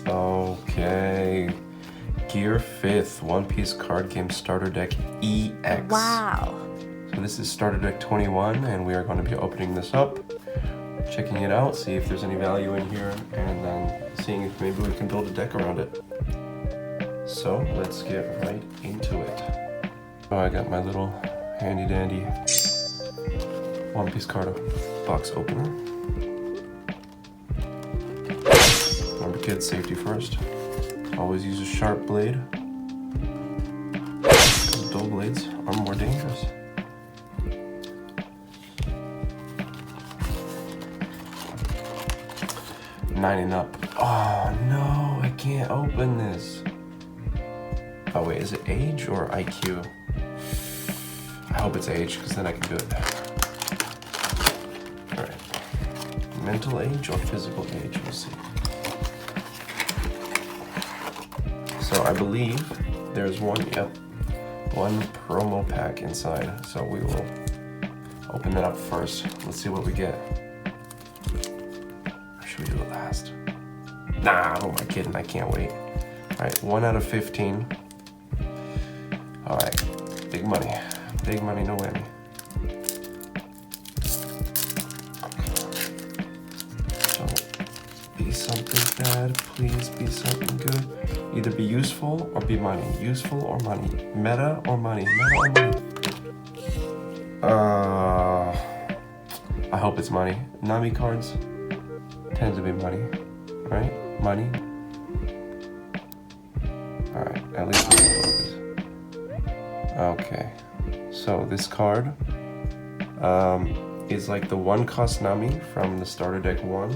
Okay. Gear 5th, One Piece card game starter deck EX. Wow. So this is starter deck 21, and we are going to be opening this up, checking it out, see if there's any value in here, and then seeing if maybe we can build a deck around it. So let's get right into it. Oh, I got my little handy dandy One Piece card box opener. Remember kids, safety first. Always use a sharp blade. Dull blades are more dangerous. 9 and up. Oh no, I can't open this. Oh wait, is it age or IQ? I hope it's age, because then I can do it. Alright. Mental age or physical age, we'll see. So I believe there's one promo pack inside. So we will open that up first. Let's see what we get. Or should we do it last? Nah, who am I kidding? I can't wait. Alright, 1 out of 15. Alright, big money. Big money, no whammy. Don't be something bad, please be something good. Either be useful or be money. Useful or money. Meta or money. Meta or money. I hope it's money. Nami cards tend to be money, right? Money. Alright, at least we focus. Okay. So this card is like the 1-cost Nami from the starter deck 1,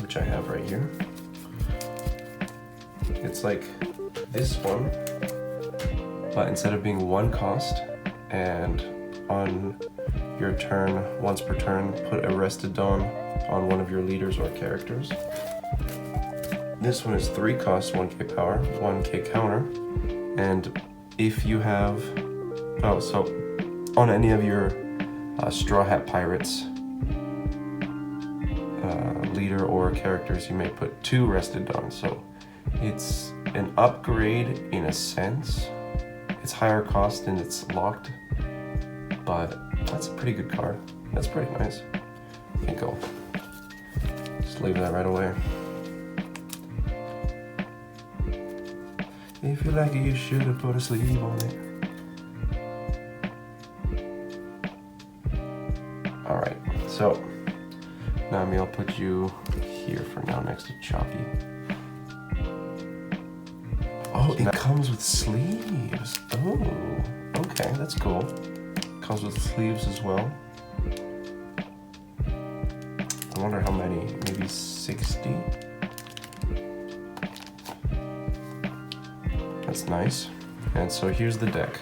which I have right here. It's like this one, but instead of being 1 cost and on your turn, once per turn, put Arrested Dawn on one of your leaders or characters. This one is 3 cost, 1k power, 1k counter, and if you have, so on any of your Straw Hat Pirates leader or characters, you may put 2 Arrested Dawn. So it's an upgrade in a sense. It's higher cost and it's locked, but that's a pretty good card. That's pretty nice. I think I'll just leave that right away. If you like it, you should have put a sleeve on it. Alright, so Nami, I'll put you here for now next to Choppy. Oh, it comes with sleeves. Oh, okay, that's cool. Comes with sleeves as well. I wonder how many, maybe 60? That's nice. And so here's the deck.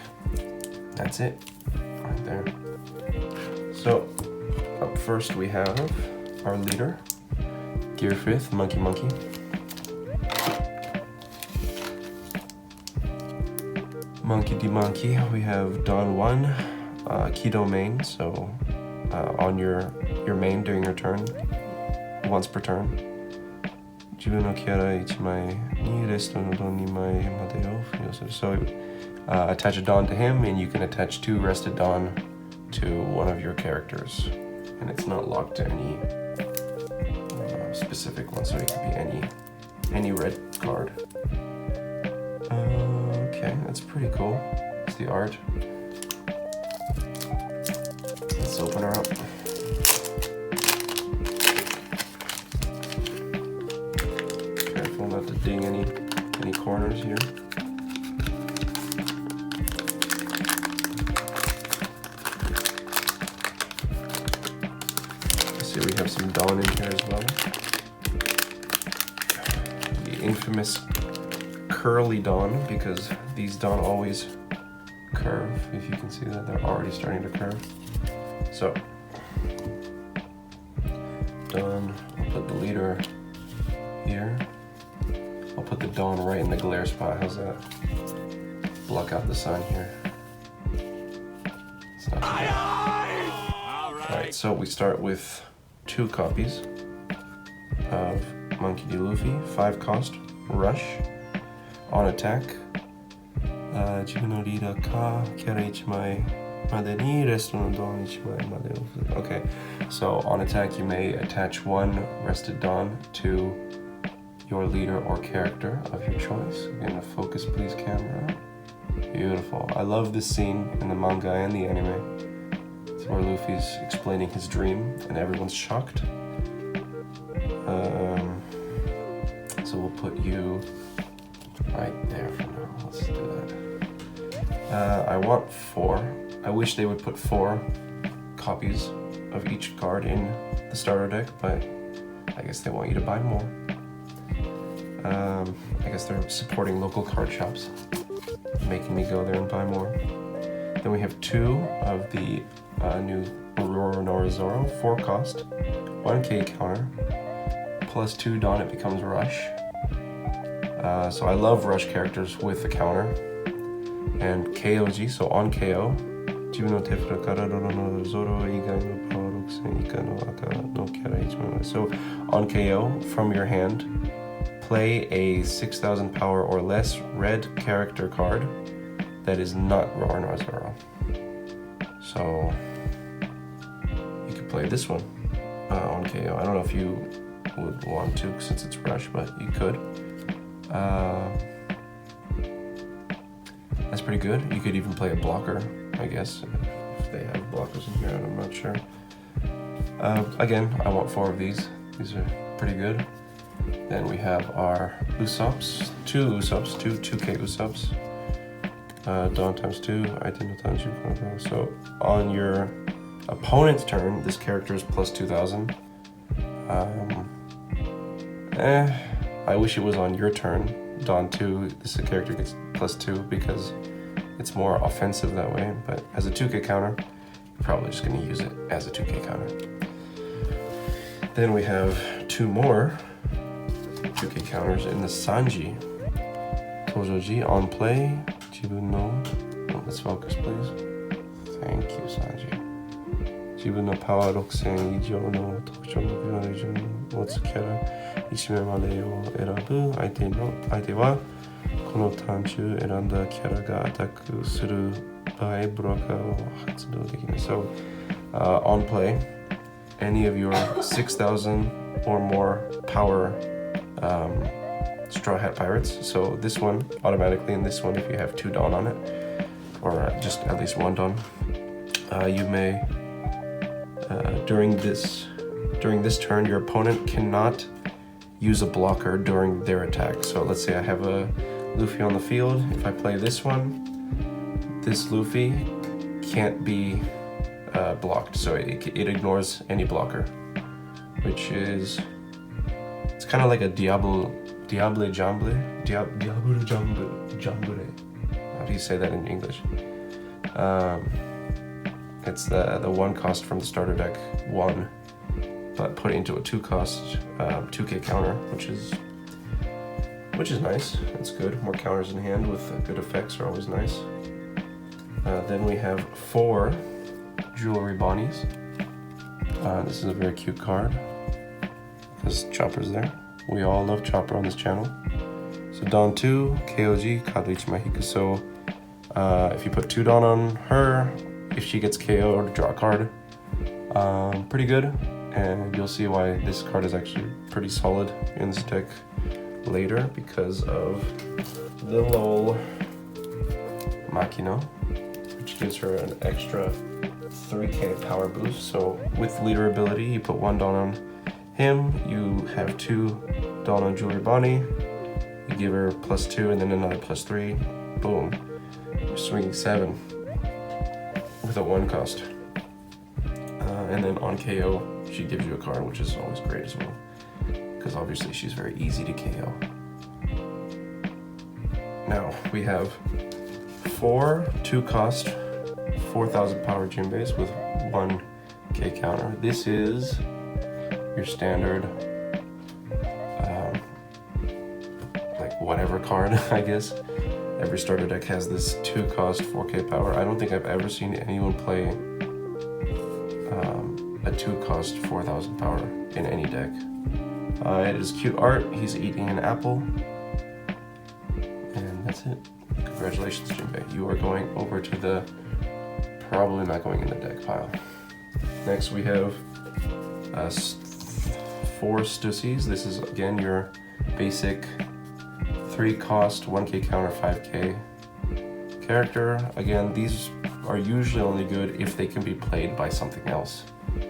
That's it, right there. So, up first we have our leader, Gear 5th, Monkey. Monkey D. Monkey, we have Dawn 1, Keto main, so on your main during your turn, once per turn. Jibu no kiara ichimai ni resto no don nimai made yo. So attach a Dawn to him, and you can attach 2 Rested Dawn to one of your characters. And it's not locked to any specific one, so it could be any red card. Okay, that's pretty cool. It's the art. Let's open her up. Careful not to ding any corners here. I see we have some Dawn in here as well. The infamous curly Dawn, because these Dawn always curve. If you can see that, they're already starting to curve. So, Dawn, I'll put the leader here. I'll put the Dawn right in the glare spot. How's that? Block out the sun here. It's not too bad. Alright, so we start with 2 copies of Monkey D. Luffy, 5 cost, Rush. On attack, 自分のリーダーかキャラ1枚までにレストのドン1枚までを。Okay, so on attack you may attach one rested Dawn to your leader or character of your choice. Again, focus please camera. Beautiful. I love this scene in the manga and the anime. It's where Luffy's explaining his dream and everyone's shocked. So we'll put you right there for now. Let's do that. I want 4. I wish they would put 4 copies of each card in the starter deck, but I guess they want you to buy more. I guess they're supporting local card shops, making me go there and buy more. Then we have 2 of the new Aurora Norizoro, 4 cost, 1k counter, plus 2 Dawn, it becomes Rush. So I love Rush characters with the counter. And KOG, so on KO, 自分の手札からロロノゾロ以外のパワー6000以下の赤のキャラ1枚。So on KO, from your hand, play a 6,000 power or less red character card that is not Aurora Norizoro. So you could play this one on KO. I don't know if you would want to since it's Rush, but you could. That's pretty good. You could even play a blocker, I guess, if they have blockers in here, I'm not sure. Again, I want 4 of these. These are pretty good. Then we have our Usops, 2 Usops, 2k Usops. Dawn times 2, item times 2. So on your opponent's turn, this character is plus 2,000. I wish it was on your turn. Dawn 2, this character gets plus 2 because it's more offensive that way, but as a 2k counter, you're probably just going to use it as a 2k counter. Then we have 2 more 2k counters in the Sanji. Tojoji, on play, Jibun no, let's focus please. Thank you, Sanji. 自分のパワー6000以上の特徴のビジョンを持つキャラ1名までを選ぶ相手はこのターン中選んだキャラがアタックする場合ブロッカーを発動できない。So, on play, any of your 6,000 or more power Straw Hat Pirates. So this one automatically, and this one if you have 2 Dawn on it, or just at least 1 Dawn, you may during this turn, your opponent cannot use a blocker during their attack. So let's say I have a Luffy on the field. If I play this one, this Luffy can't be blocked, so it ignores any blocker, which is, it's kind of like a Diable Jamble. How do you say that in English? It's the 1 cost from the starter deck 1, but put into a 2 cost 2k counter, which is nice. It's good. More counters in hand with good effects are always nice. Then we have 4 Jewelry Bonnies. This is a very cute card because Chopper's there. We all love Chopper on this channel. So Dawn 2, KOG, Kadrichi Mahiku. So if you put 2 Dawn on her, if she gets KO or draw a card, pretty good. And you'll see why this card is actually pretty solid in this deck later because of the LOL Makino, which gives her an extra 3k power boost. So with leader ability, you put 1 Dawn on him, you have 2 Dawn on Jewelry Bonnie, you give her plus 2 and then another plus 3, boom, you're swinging 7 with a 1 cost. And then on KO, she gives you a card, which is always great as well, because obviously she's very easy to KO. Now we have 4 2 cost 4,000 power Jinbeis with 1k counter. This is your standard like whatever card, I guess. Every starter deck has this 2 cost 4k power. I don't think I've ever seen anyone play a 2 cost 4,000 power in any deck. It is cute art. He's eating an apple. And that's it. Congratulations, Jinbei. You are going over to the... probably not going in the deck pile. Next we have 4 Stussies. This is again your basic 3 cost, 1k counter, 5k character. Again, these are usually only good if they can be played by something else.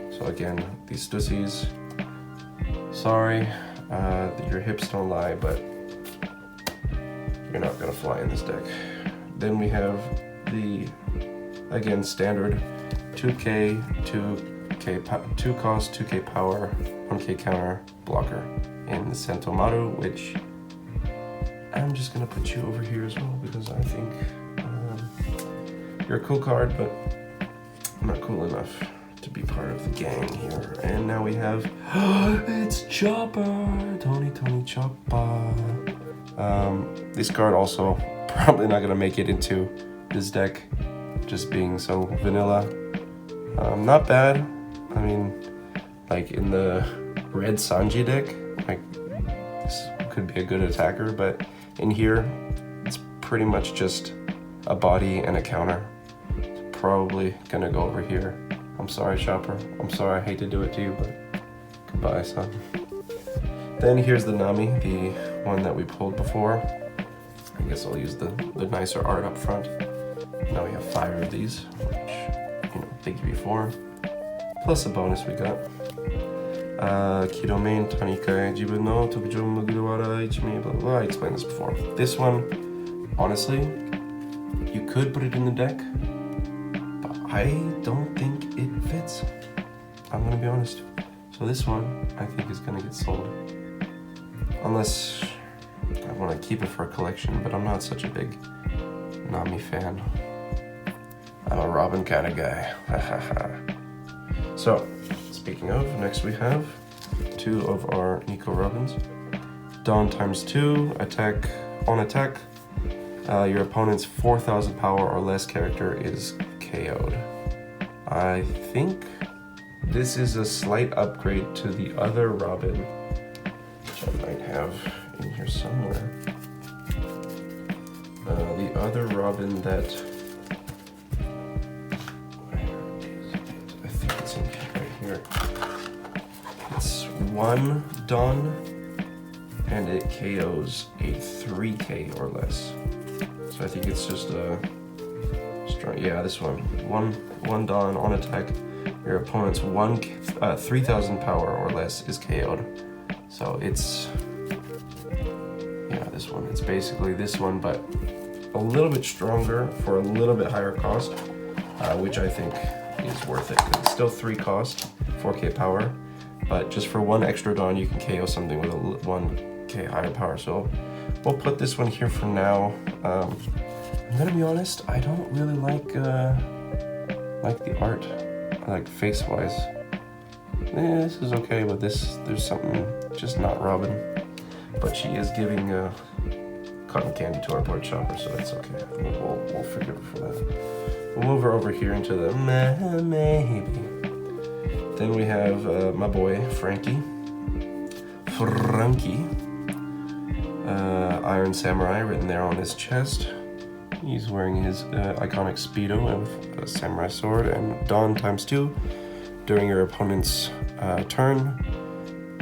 So again, these Stussies, sorry, your hips don't lie, but you're not gonna fly in this deck. Then we have the, again, standard 2k, 2 cost, 2k power, 1k counter blocker in the Sentomaru, which I'm just gonna put you over here as well because I think you're a cool card, but I'm not cool enough to be part of the gang here. And now we have, it's Chopper, Tony Chopper. This card also probably not gonna make it into this deck, just being so vanilla. Not bad. I mean, like in the red Sanji deck, like this could be a good attacker, but in here, it's pretty much just a body and a counter. It's probably gonna go over here. I'm sorry, Chopper. I'm sorry, I hate to do it to you, but goodbye, son. Then here's the Nami, the one that we pulled before. I guess I'll use the nicer art up front. Now we have 5 of these, which, you know, they give you 4. Plus a bonus we got. Kidomain, Tanikai, Jibun no Tokujou Mugiwara, Ichimi, blah blah blah. I explained this before. This one, honestly, you could put it in the deck, but I don't think it fits. I'm gonna be honest. So this one, I think is gonna get sold. Unless I wanna keep it for a collection, but I'm not such a big Nami fan. I'm a Robin kind of guy. So, speaking of, next we have 2 of our Nico Robins. Dawn ×2, attack, on attack, your opponent's 4,000 power or less character is KO'd. I think this is a slight upgrade to the other Robin, which I might have in here somewhere. The other Robin that, I think it's in right here. It's 1 Dawn, and it KOs a 3k or less. So I think it's just a strong, yeah, this one. 1 Dawn on attack. Your opponent's 3,000 power or less is KO'd. So it's, yeah, this one. It's basically this one, but a little bit stronger for a little bit higher cost, which I think is worth it. It's still 3 cost, 4k power, but just for 1 extra Dawn, you can KO something with a 1k higher power. So we'll put this one here for now. I'm gonna be honest, I don't really like the art, like face-wise. This is okay, but there's something just not Robin. But she is giving cotton candy to our board Chopper, so that's okay. We'll forgive her for that. We'll move her over here into the maybe. Then we have my boy Frankie. Iron Samurai written there on his chest. He's wearing his iconic Speedo with a samurai sword, and Dawn ×2. During your opponent's turn,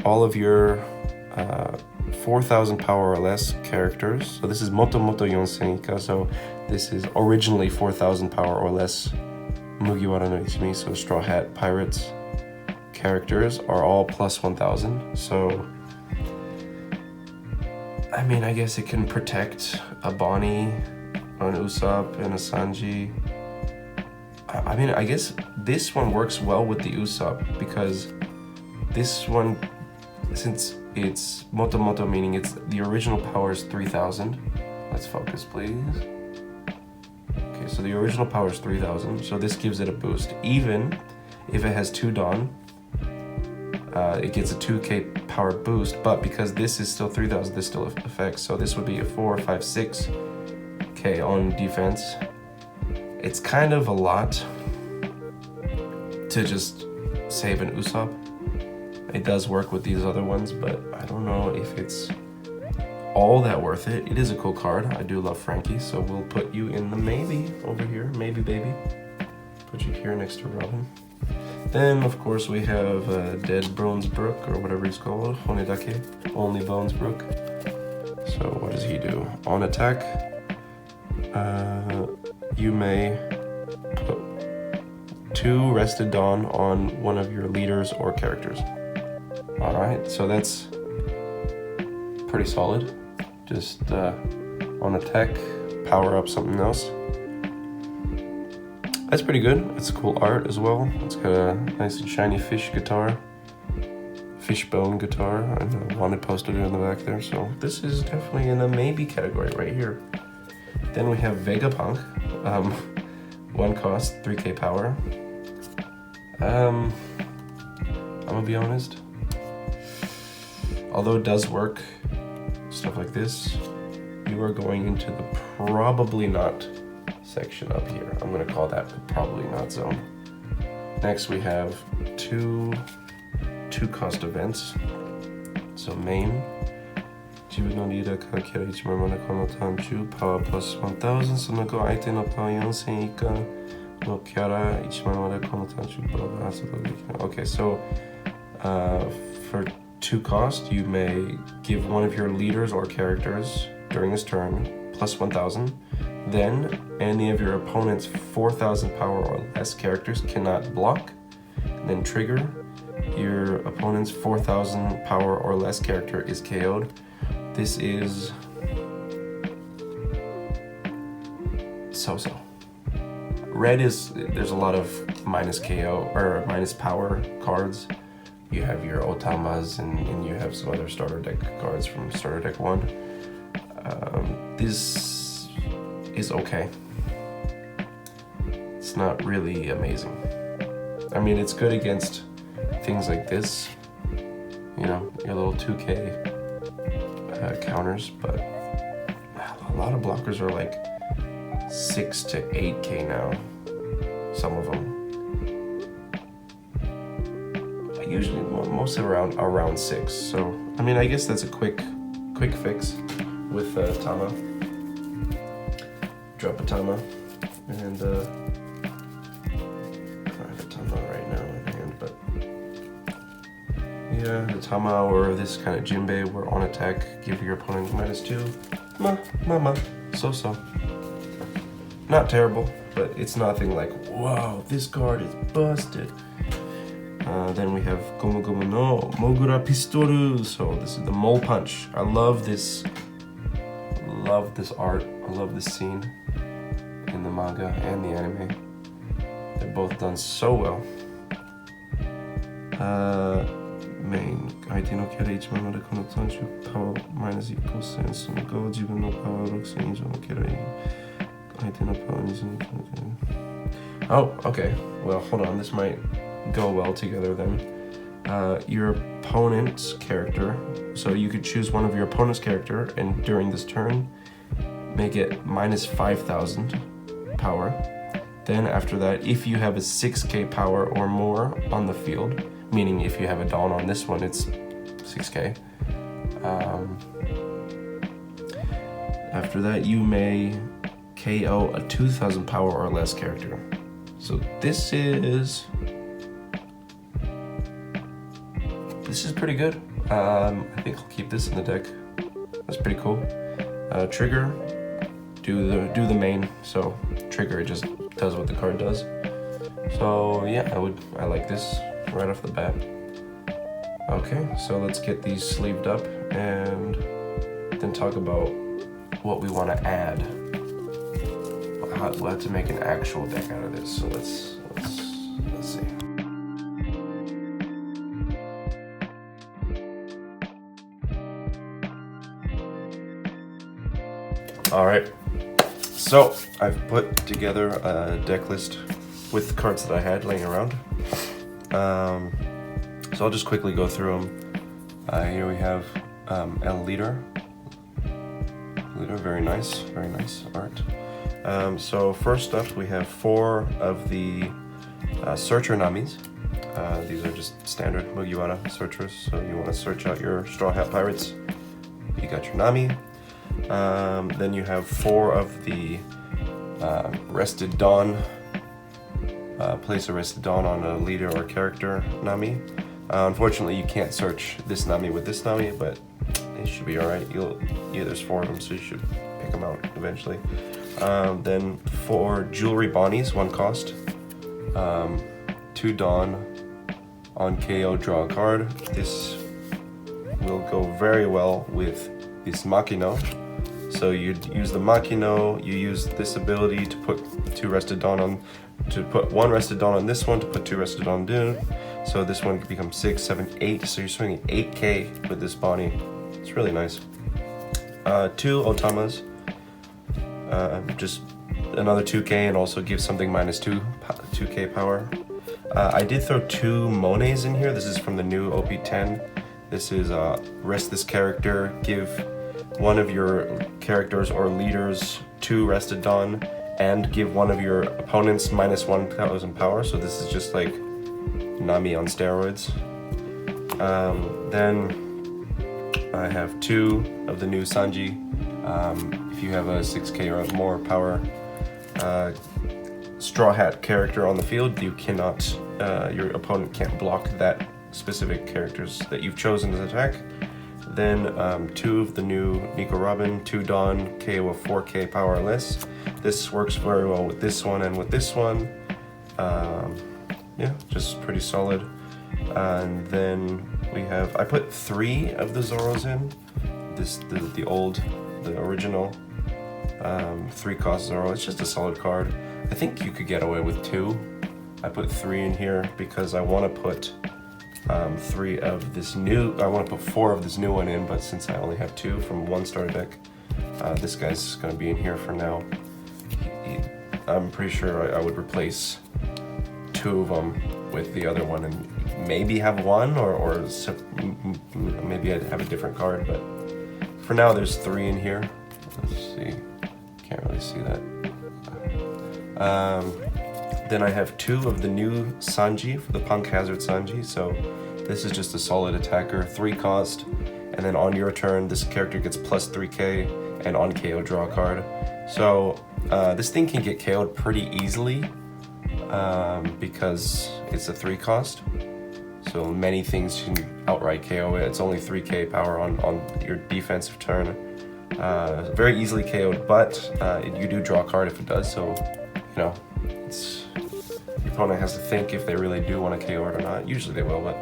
all of your 4,000 power or less characters, so this is Moto 4000 Ika, so this is originally 4,000 power or less Mugiwara no Ichimi, so Straw Hat Pirates characters are all plus 1,000. So I mean, I guess it can protect a Bonnie, an Usopp, and a Sanji. I mean, I guess this one works well with the Usopp, because this one, since it's Moto, meaning it's the original power is 3,000. Let's focus, please. Okay, so the original power is 3,000, so this gives it a boost. Even if it has 2 Dawn, it gets a 2k power boost, but because this is still 3,000, this still affects. So this would be a 4, 5, 6k on defense. It's kind of a lot to just save an Usopp. It does work with these other ones, but I don't know if it's all that worth it. It is a cool card. I do love Frankie, so we'll put you in the maybe over here. Maybe baby. Put you here next to Robin. Then, of course, we have Dead Bones Brook, or whatever he's called. Honedake. Only Bones Brook. So what does he do? On attack, you may put 2 Rested Dawn on one of your leaders or characters. Alright, so that's pretty solid. Just on attack, power up something else. That's pretty good. It's cool art as well. It's got a nice and shiny fish guitar. Fishbone guitar, and a wanted poster in the back there. So this is definitely in the maybe category right here. Then we have Vegapunk. 1 cost, 3k power. I'm gonna be honest. Although it does work, stuff like this, you are going into the probably not section up here. I'm gonna call that the probably not zone. Next we have two cost events. So main. 自分のリーダーからキャラ1枚までこのターン中パワープラス1000その後相手のパワー4000以下のキャラ1枚までこのターン中パワー発動できない。Okay, so for 2 cost, you may give one of your leaders or characters during this turn plus 1000. Then, any of your opponent's 4000 power or less characters cannot block. Then trigger, your opponent's 4000 power or less character is KO'd. This is so-so. Red is, there's a lot of minus KO or minus power cards. You have your Otamas and you have some other starter deck cards from starter deck 1. This is okay. It's not really amazing. I mean, it's good against things like this, you know, your little 2k counters, but a lot of blockers are like 6 to 8k now, some of them. Usually most around 6, so I mean, I guess that's a quick fix with Tama. Drop a Tama, and I have a Tama right now in hand, but yeah, the Tama or this kind of Jinbei were on attack, give your opponent -2. So. Not terrible, but it's nothing like, wow, this card is busted. Then we have Gomu Gomu no Mogura Pistoru. So this is the Mole Punch. I love this art. I love this scene in the manga and the anime. They're both done so well. Main. 相手のキャラ1枚までこの単種パワーマイナス5000その後自分のパワー6000以上のキャラに相手のパワー2000 Oh, okay. Well, hold on. This might go well together then. Your opponent's character, so you could choose one of your opponent's character and during this turn make it minus 5000 power. Then after that, if you have a 6k power or more on the field, meaning if you have a Dawn on this one, it's 6k. After that, you may KO a 2000 power or less character. So this is pretty good. I think I'll keep this in the deck. That's pretty cool. Trigger, do the main. So trigger, it just does what the card does. So yeah, I like this right off the bat. Okay, so let's get these sleeved up and then talk about what we want to add. We'll have to make an actual deck out of this. So let's see. All right, so I've put together a deck list with the cards that I had laying around. So I'll just quickly go through them. Here we have El Leader. Very nice art. So first up, we have 4 of the Searcher Namis. These are just standard Mugiwara searchers, so you want to search out your Straw Hat Pirates. You got your Nami. Then you have 4 of the Rested Dawn. Place a Rested Dawn on a leader or character Nami. Unfortunately, you can't search this Nami with this Nami, but it should be alright. There's 4 of them, so you should pick them out eventually. Then 4 Jewelry Bonnies, 1 cost. 2 Dawn. On KO, draw a card. This will go very well with this Makino. So you'd use the Makino, you use this ability to put 2 Rested Dawn on, to put 1 Rested Dawn on this one, to put 2 Rested Dawn on Dune. So this one could become 6, 7, 8. So you're swinging 8k with this Bonnie. It's really nice. 2 Otamas. Just another 2k and also give something minus 2k power. I did throw 2 Monets in here. This is from the new OP10. This is rest this character, give one of your characters or leaders 2 Rested Dawn, and give one of your opponents minus 1000 power. So this is just like Nami on steroids. Then I have 2 of the new Sanji. If you have a 6k or more power Straw Hat character on the field, you cannot, your opponent can't block that specific characters that you've chosen to attack. Then 2 of the new Nico Robin, 2 Dawn, KO of 4k power or less. This works very well with this one and with this one. Yeah, just pretty solid. And then we have, I put 3 of the Zoros in. The original 3-cost Zoro. It's just a solid card. I think you could get away with 2. I put 3 in here because I want to put 3 of this new, I want to put 4 of this new one in, but since I only have 2 from 1 starter deck, this guy's going to be in here for now. I'm pretty sure I would replace 2 of them with the other one and maybe have 1 or maybe I'd have a different card, but for now there's 3 in here. Let's see, can't really see that. Then I have 2 of the new Sanji, the Punk Hazard Sanji. So this is just a solid attacker, 3 cost, and then on your turn, this character gets plus 3k, and on KO, draw a card. So this thing can get KO'd pretty easily because it's a 3 cost. So many things can outright KO it. It's only 3k power on your defensive turn. Very easily KO'd, but you do draw a card if it does, so you know, your opponent has to think if they really do want to KO it or not. Usually they will, but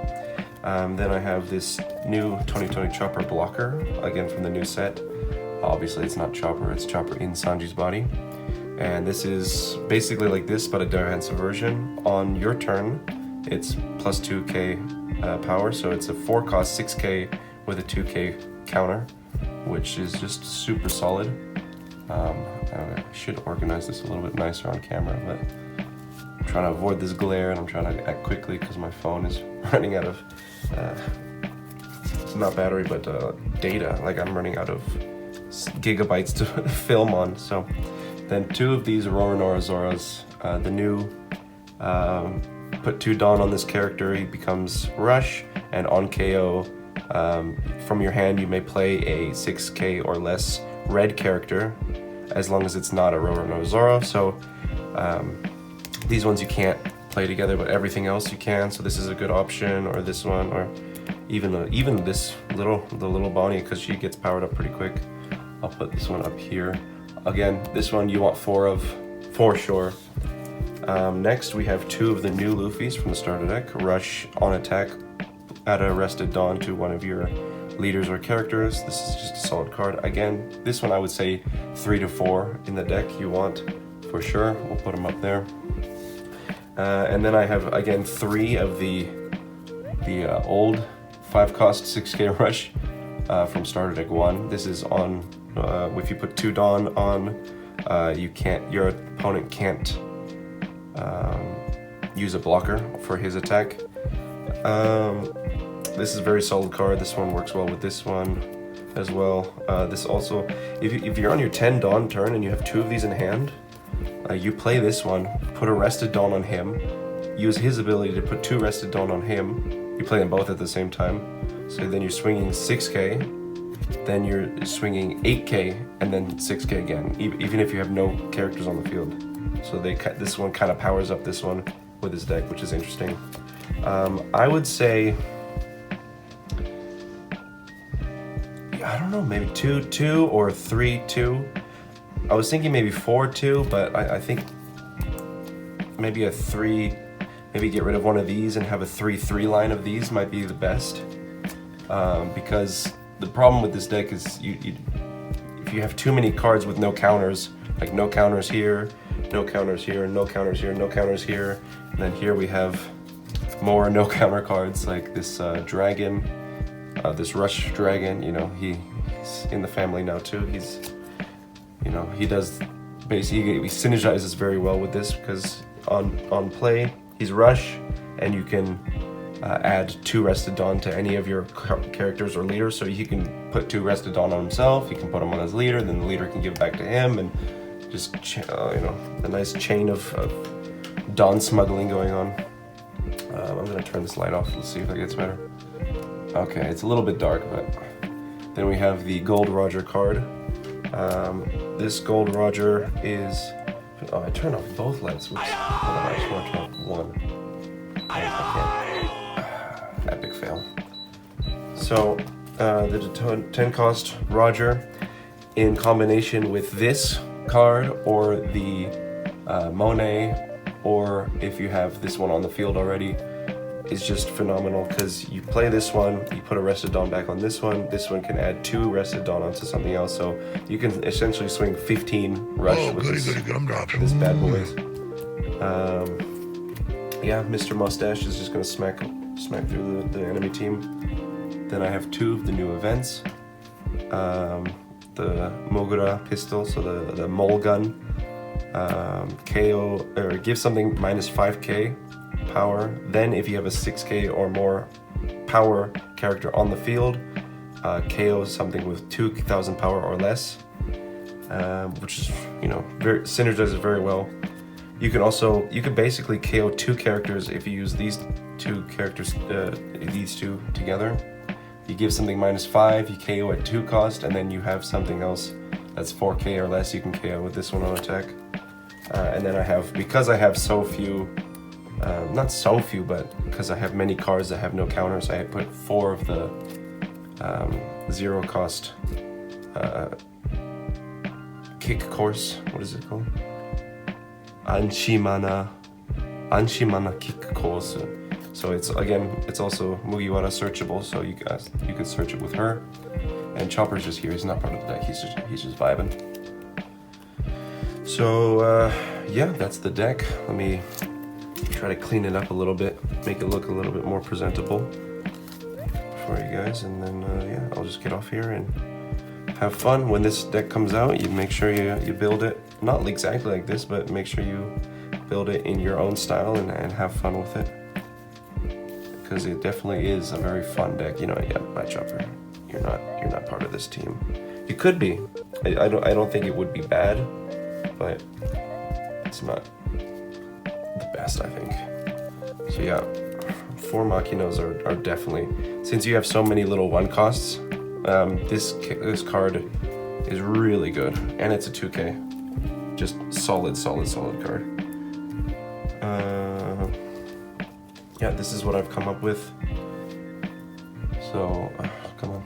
then I have this new 2020 Chopper blocker, again from the new set. Obviously it's not Chopper, it's Chopper in Sanji's body. And this is basically like this, but a defensive version. On your turn, it's plus 2k power, so it's a 4 cost 6k with a 2k counter, which is just super solid. I should organize this a little bit nicer on camera, but I'm trying to avoid this glare and I'm trying to act quickly because my phone is running out of, not battery, but data. Like I'm running out of gigabytes to film on. So then 2 of these Roronoa Zoras, the new, put 2 Dawn on this character, he becomes Rush, and on KO, from your hand you may play a 6k or less red character, as long as it's not a Roronoa Zoro. So these ones you can't play together, but everything else you can. So this is a good option, or this one, or even this the little Bonnie, because she gets powered up pretty quick. I'll put this one up here. Again, this one you want 4 of, for sure. Next we have 2 of the new Luffys from the starter deck. Rush on attack, add a Rested Dawn to one of your leaders or characters. This is just a solid card. Again, this one I would say 3 to 4 in the deck you want for sure. We'll put them up there. And then I have again 3 of the old 5 cost 6k Rush from starter deck 1. This is on if you put 2 Dawn on, your opponent can't use a blocker for his attack. This is a very solid card. This one works well with this one as well. This also, if you're on your 10 Dawn turn and you have 2 of these in hand, you play this one, put a Rested Dawn on him, use his ability to put 2 Rested Dawn on him. You play them both at the same time. So then you're swinging 6k, then you're swinging 8k, and then 6k again, even if you have no characters on the field. So this one kind of powers up this one with his deck, which is interesting. I would say, I don't know, maybe 2-2 or 3-2. I was thinking maybe 4-2, but I think maybe a 3, maybe get rid of one of these and have a 3-3 line of these might be the best. Because the problem with this deck is if you have too many cards with no counters, like no counters here, no counters here, no counters here, no counters here, and then here we have more no counter cards like this dragon, this rush dragon. You know, he's in the family now too. He's, you know, he does basically, he synergizes very well with this because on play he's rush, and you can add 2 Rested Dawn to any of your characters or leaders. So he can put 2 Rested Dawn on himself, he can put them on his leader, then the leader can give back to him, and just you know, a nice chain of Dawn smuggling going on. I'm gonna turn this light off, let's see if that gets better. Okay, it's a little bit dark, but then we have the Gold Roger card. This Gold Roger is, oh, I turned off both lights. Whoops. Hold on, I just want to turn off one. I can't. Epic fail. So the 10 cost Roger in combination with this card or the Monet, or if you have this one on the field already, is just phenomenal because you play this one, you put a Rested Dawn back on this one can add 2 Rested Dawn onto something else, so you can essentially swing 15 rush with this bad boy. Yeah, Mr. Mustache is just gonna smack through the enemy team. Then I have 2 of the new events. The Mogura pistol, so the mole gun. KO, or give something minus 5k power. Then if you have a 6k or more power character on the field, KO something with 2,000 power or less, which is, you know, synergizes very well. You can basically KO 2 characters if you use these 2 characters, these 2 together. You give something minus 5, you KO at 2 cost, and then you have something else that's 4k or less, you can KO with this one on attack. And then I have, because I have so few, not so few, but because I have many cards that have no counters, I put 4 of the 0 cost kick course. What is it called? Anshimana kick course. So it's, again, it's also Mugiwara searchable, so you could search it with her. And Chopper's just here, he's not part of the deck, he's just vibing. So yeah, that's the deck. Let me try to clean it up a little bit, make it look a little bit more presentable for you guys, and then yeah, I'll just get off here and have fun. When this deck comes out, you make sure you build it, not exactly like this, but make sure you build it in your own style and have fun with it. Because it definitely is a very fun deck. You know, yeah, my Chopper, you're not part of this team. You could be. I don't think it would be bad, but it's not the best, I think. So yeah, 4 Machinos are definitely, since you have so many little 1 costs, this card is really good, and it's a 2k. Just solid card. Yeah, this is what I've come up with. So, come on.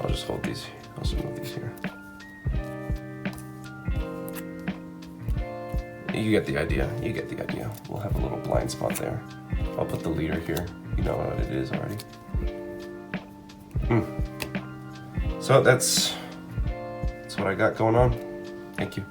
I'll just hold these. I'll just move these here. You get the idea. We'll have a little blind spot there. I'll put the leader here. You know what it is already. So that's what I got going on. Thank you.